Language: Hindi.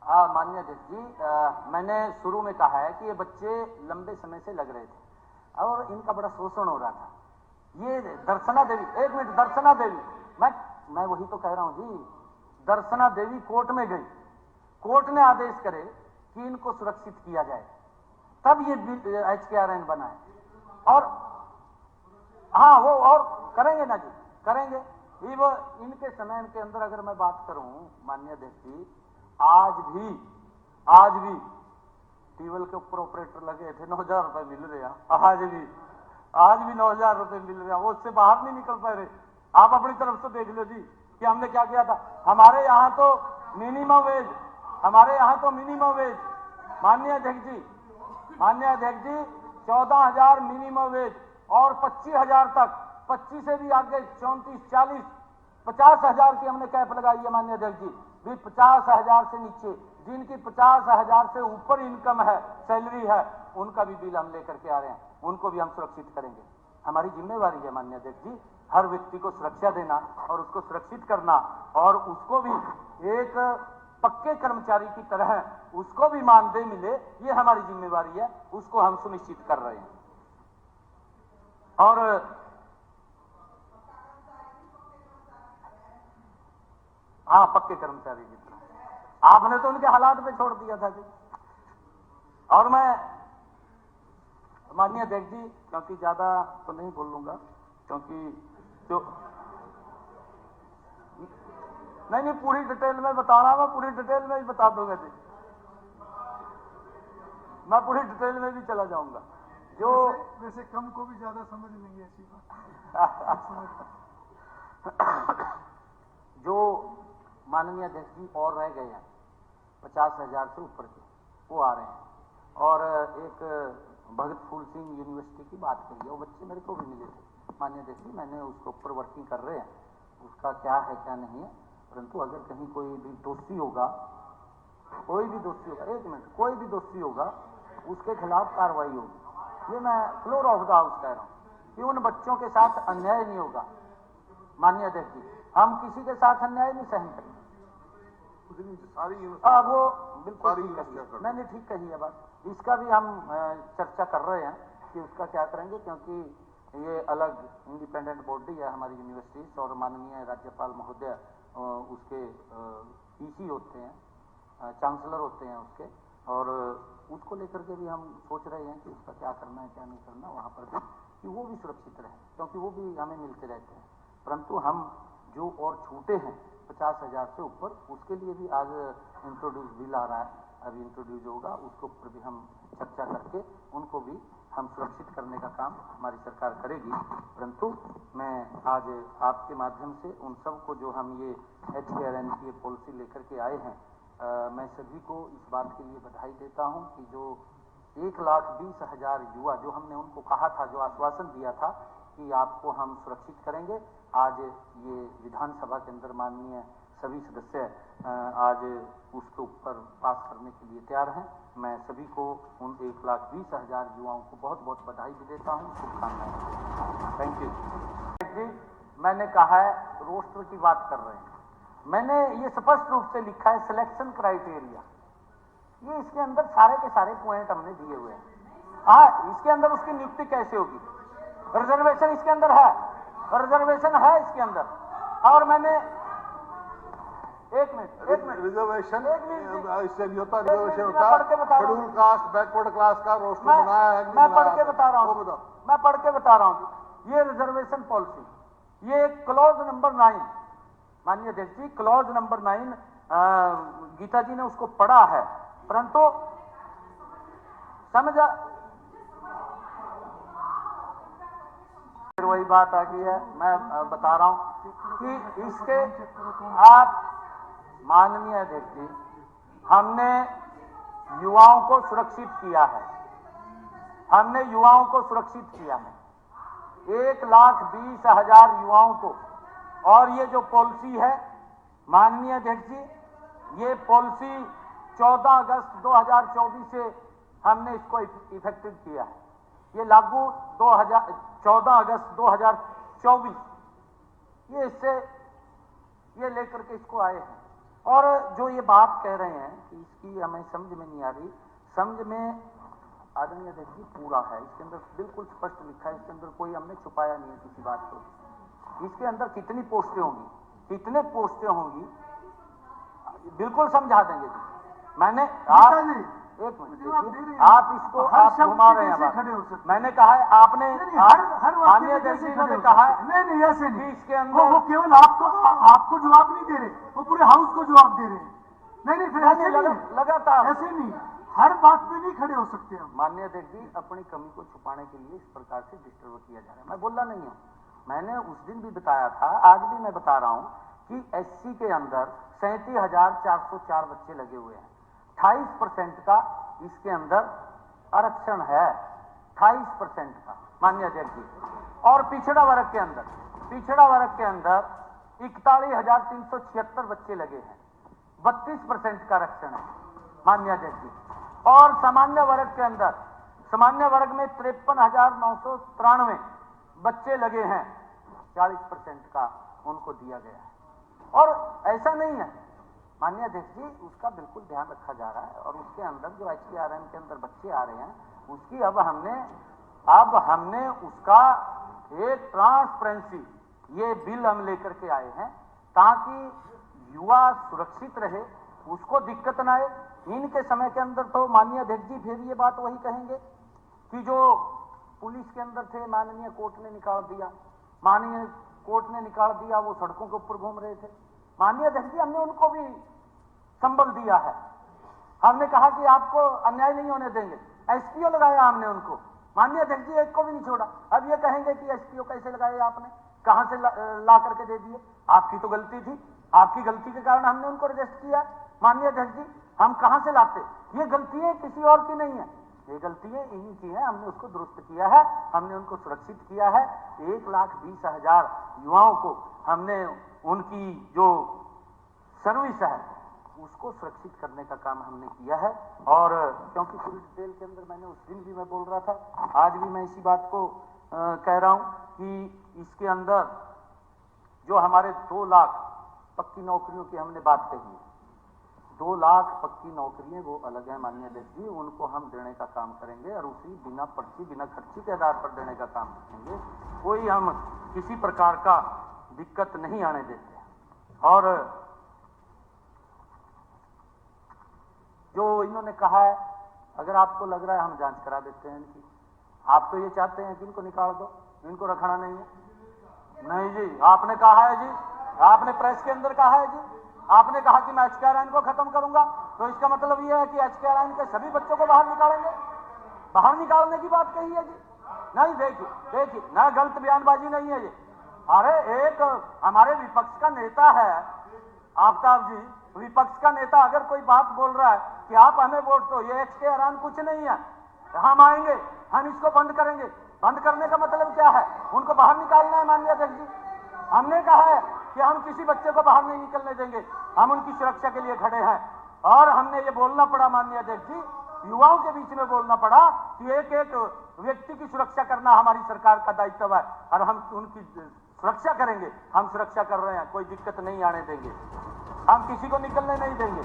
माननीय अध्यक्ष जी, मैंने शुरू में कहा है कि ये बच्चे लंबे समय से लग रहे थे और इनका बड़ा शोषण हो रहा था। ये दर्शना देवी, एक मिनट, दर्शना देवी, मैं वही तो कह रहा हूं जी, दर्शना देवी कोर्ट में गई, कोर्ट ने आदेश करे कि इनको सुरक्षित किया जाए, तब ये HKRN बना है। और हाँ, वो और करेंगे ना जी, करेंगे। वो इनके समय के अंदर अगर मैं बात करूं माननीय अध्यक्ष जी, आज भी टीवल के ऊपर ऑपरेटर लगे थे, 9,000 रुपए मिल रहे हैं, आज भी 9,000 रुपए मिल रहे हैं, वो उससे बाहर नहीं निकल पा रहे। आप अपनी तरफ से देख लो जी कि हमने क्या किया था। हमारे यहाँ तो मिनिमम वेज, माननीय अध्यक्ष जी 14,000 मिनिमम वेज और 25,000 तक, 25 से भी आगे 34, 40, 50,000 की हमने कैप लगाई है माननीय अध्यक्ष जी। भी 50,000 से नीचे जिनकी 50,000 से ऊपर इनकम है, सैलरी है, उनका भी बिल हम लेकर के आ रहे हैं, उनको भी हम सुरक्षित करेंगे। हमारी जिम्मेवारी है माननीय अध्यक्ष जी, हर व्यक्ति को सुरक्षा देना और उसको सुरक्षित करना, और उसको भी एक पक्के कर्मचारी की तरह उसको भी मानदेय मिले, ये हमारी जिम्मेवारी है, उसको हम सुनिश्चित कर रहे हैं। और हाँ, पक्के कर्मचारी की तरह आपने तो उनके हालात पे छोड़ दिया था जी। और मैं माननीय अध्यक्ष जी, क्योंकि ज्यादा तो नहीं बोल लूंगा, क्योंकि जो नहीं पूरी डिटेल में बताना, मैं पूरी डिटेल में ही बता दूंगा जी, मैं पूरी डिटेल में भी चला जाऊंगा। जो वैसे कम को भी ज्यादा समझ लेंगे ऐसी बात। जो माननीय अध्यक्ष जी और रह गए हैं 50,000 से ऊपर के, वो आ रहे हैं। और एक भगत फूल सिंह यूनिवर्सिटी की बात कही है, वो बच्चे मेरे को भी मिले थे माननीय अध्यक्ष जी, मैंने उसके ऊपर वर्किंग कर रहे हैं, उसका क्या है क्या नहीं है, परंतु अगर कहीं कोई भी दोषी होगा, एक मिनट, कोई भी दोषी होगा उसके खिलाफ कार्रवाई होगी। ये मैं फ्लोर ऑफ द हाउस कह रहा हूँ कि उन बच्चों के साथ अन्याय नहीं होगा माननीय अध्यक्ष जी, हम किसी के साथ अन्याय नहीं सहन करेंगे। वो बिल्कुल मैंने ठीक कही है बात, इसका भी हम चर्चा कर रहे हैं कि उसका क्या करेंगे, क्योंकि ये अलग इंडिपेंडेंट बॉडी है हमारी यूनिवर्सिटी, और माननीय राज्यपाल महोदय उसके EC होते हैं, चांसलर होते हैं उसके, और उसको लेकर के भी हम सोच रहे हैं कि उसका क्या करना है क्या नहीं करना वहां पर भी, कि वो भी सुरक्षित रहे, क्योंकि वो भी हमें मिलते रहते हैं। परंतु हम जो और छूटे हैं 50,000 से ऊपर, उसके लिए भी आज इंट्रोड्यूस बिल आ रहा है, अभी इंट्रोड्यूस होगा, उसके ऊपर भी हम चर्चा करके उनको भी हम सुरक्षित करने का काम हमारी सरकार करेगी। परंतु मैं आज आपके माध्यम से उन सबको, जो हम ये HKRN की पॉलिसी लेकर के आए हैं, मैं सभी को इस बात के लिए बधाई देता हूं कि जो 1,20,000 युवा, जो हमने उनको कहा था, जो आश्वासन दिया था कि आपको हम सुरक्षित करेंगे, आज ये विधानसभा के अंदर माननीय सभी सदस्य आज उसके ऊपर पास करने के लिए तैयार हैं। मैं सभी को उन 1,20,000 युवाओं को बहुत बहुत बधाई भी देता हूं, शुभकामनाएं। Thank you. मैंने कहा है रोस्टर की बात कर रहे हैं, मैंने ये स्पष्ट रूप से लिखा है सिलेक्शन क्राइटेरिया, ये इसके अंदर सारे के सारे पॉइंट हमने दिए हुए हैं। हाँ, इसके अंदर उसकी नियुक्ति कैसे होगी, रिजर्वेशन इसके अंदर है, रिजर्वेशन है इसके अंदर। और मैंने एक मिनट रिजर्वेशन इससे नहीं होता, रिजर्वेशन होता है शेड्यूल कास्ट बैकवर्ड क्लास का रोस्टर बनाया है। मैं पढ़ के बता रहा हूँ, ये रिजर्वेशन पॉलिसी, ये क्लॉज नंबर 9 माननीय अध्यक्ष जी, क्लॉज नंबर 9 गीता जी ने उसको पढ़ा है, परंतु समझा, वही बात आ गई है। मैं बता रहा हूं कि इसके आप माननीय अध्यक्ष जी, हमने युवाओं को सुरक्षित किया है, 1,20,000 युवाओं को। और ये जो पॉलिसी है माननीय अध्यक्ष जी, ये पॉलिसी 14 अगस्त 2024 से हमने इसको इफेक्टिव किया है, ये लागू 14 अगस्त 2024 ये इससे ये लेकर के इसको आए हैं। और जो ये बात कह रहे हैं कि इसकी हमें समझ में नहीं आ रही, समझ में आदरणीय अध्यक्ष जी पूरा है, इसके अंदर बिल्कुल स्पष्ट लिखा है, इसके अंदर कोई हमने छुपाया नहीं है किसी बात को। इसके अंदर कितनी पोस्टें होंगी, कितने पोस्टें होंगी, बिल्कुल समझा देंगे जी। मैंने एक मिनट देखिए, आप इसको आप घुमा रहे हैं बात। मैंने कहा है आपने माननीय अध्यक्ष जी ने कहा है नहीं ऐसे नहीं, इसके अंदर वो केवल आपको जवाब नहीं दे रहे, वो पूरे हाउस को जवाब दे रहे हैं। नहीं फिर ऐसे नहीं, लगातार ऐसे नहीं, हर बात पे नहीं खड़े हो सकते हम। माननीय अध्यक्ष जी अपनी कमी को छुपाने के लिए इस प्रकार से डिस्टर्ब किया जा रहा है। मैं बोला नहीं हूं, मैंने उस दिन भी बताया था, आज भी मैं बता रहा हूं कि एससी के अंदर 37,404 बच्चे लगे हुए हैं, 28% का इसके अंदर आरक्षण है, 28% का माननीय अध्यक्ष जी। और पिछड़ा वर्ग के अंदर 41,376 बच्चे लगे हैं, 32% का आरक्षण है माननीय अध्यक्ष जी। और सामान्य वर्ग के अंदर, सामान्य वर्ग में 53,993 बच्चे लगे हैं, 40% का उनको दिया गया है। और ऐसा नहीं है माननीय अध्यक्ष जी, उसका बिल्कुल ध्यान रखा जा रहा है। और उसके अंदर जो HKRN के अंदर बच्चे आ रहे हैं, उसकी अब हमने उसका एक ट्रांसपेरेंसी, ये बिल हम लेकर के आए हैं ताकि युवा सुरक्षित रहे, उसको दिक्कत ना आए। इनके समय के अंदर तो माननीय अध्यक्ष जी फिर ये बात वही कहेंगे कि जो पुलिस के अंदर थे माननीय कोर्ट ने निकाल दिया, माननीय कोर्ट ने निकाल दिया, वो सड़कों के ऊपर घूम रहे थे। माननीय अध्यक्ष जी हमने उनको भी संबल दिया है, हमने कहा कि आपको अन्याय नहीं होने देंगे, एसपीओ लगाया हमने उनको, माननीय अध्यक्ष जी एक को भी नहीं छोड़ा। अब ये कहेंगे कि एसपीओ कैसे लगाए आपने, कहां से ला करके दे दिए, आपकी तो गलती थी, आपकी गलती के कारण हमने उनको रजिस्ट किया। माननीय अध्यक्ष जी हम कहां से लाते, ये गलतियां किसी और की नहीं है, ये गलतियां इन्हीं की हैं, हमने उसको दुरुस्त किया है, हमने उनको सुरक्षित किया है। 1,20,000 युवाओं को हमने उनकी जो सर्विस है उसको सुरक्षित करने का काम हमने किया है। और क्योंकि पूरी डिटेल के अंदर मैंने उस दिन भी मैं बोल रहा था, आज भी मैं इसी बात को कह रहा हूं कि इसके अंदर जो हमारे 2 लाख पक्की नौकरियों की हमने बात कही है, 2 लाख पक्की नौकरियां वो अलग है माननीय अध्यक्ष जी, उनको हम देने का काम करेंगे और उसी बिना पर्ची बिना खर्ची के आधार पर देने का काम करेंगे। कोई हम किसी प्रकार का दिक्कत नहीं आने देते। और जो इन्होंने कहा है, अगर आपको लग रहा है हम जांच करा देते हैं इनकी, आप तो ये चाहते हैं कि इनको निकाल दो, इनको रखना नहीं है। नहीं जी, आपने कहा है जी, आपने प्रेस के अंदर कहा है जी, आपने कहा कि मैं HKRN को खत्म करूंगा, तो इसका मतलब यह है कि HKRN के सभी बच्चों को बाहर निकालेंगे, बाहर निकालने की बात कही है जी। नहीं देखिए ना, गलत बयानबाजी नहीं है ये। अरे एक हमारे विपक्ष का नेता है आफ्ताब जी, विपक्ष का नेता अगर कोई बात बोल रहा है कि आप हमें वोट दो, ये HKRN कुछ नहीं है, हम आएंगे, हम इसको बंद करेंगे। बंद करने का मतलब क्या है, उनको बाहर निकालना है माननीय अध्यक्ष जी। हमने कहा है कि हम किसी बच्चे को बाहर नहीं निकलने देंगे, हम उनकी सुरक्षा के लिए खड़े हैं। और हमने ये बोलना पड़ा माननीय अध्यक्ष जी, युवाओं के बीच में बोलना पड़ा कि एक एक व्यक्ति की सुरक्षा करना हमारी सरकार का दायित्व है और हम उनकी सुरक्षा करेंगे। हम सुरक्षा कर रहे हैं, कोई दिक्कत नहीं आने देंगे, हम किसी को निकलने नहीं देंगे।